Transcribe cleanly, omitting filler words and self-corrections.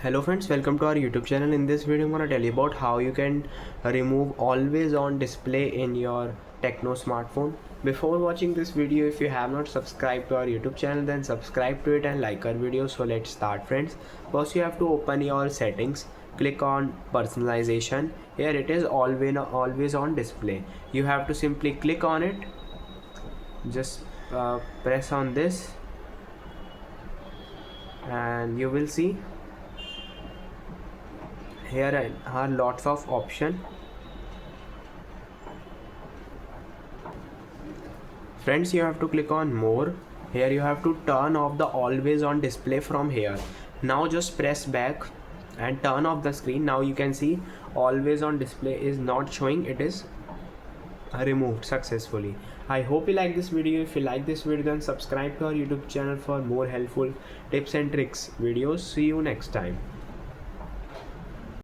Hello friends, welcome to our YouTube channel. In this video I'm going to tell you about how you can remove always on display in your Tecno smartphone. Before watching this video, if you have not subscribed to our YouTube channel, then subscribe to it and like our video. So let's start friends. First you have to open your settings, click on personalization. Here it is always on display. You have to simply click on it, just press on this and you will see here are lots of options. Friends, you have to click on more. Here you have to turn off the always on display from here. Now just press back and turn off the screen. Now you can see always on display is not showing, it is removed successfully. I hope you like this video. If you like this video, then subscribe to our YouTube channel for more helpful tips and tricks videos. See you next time.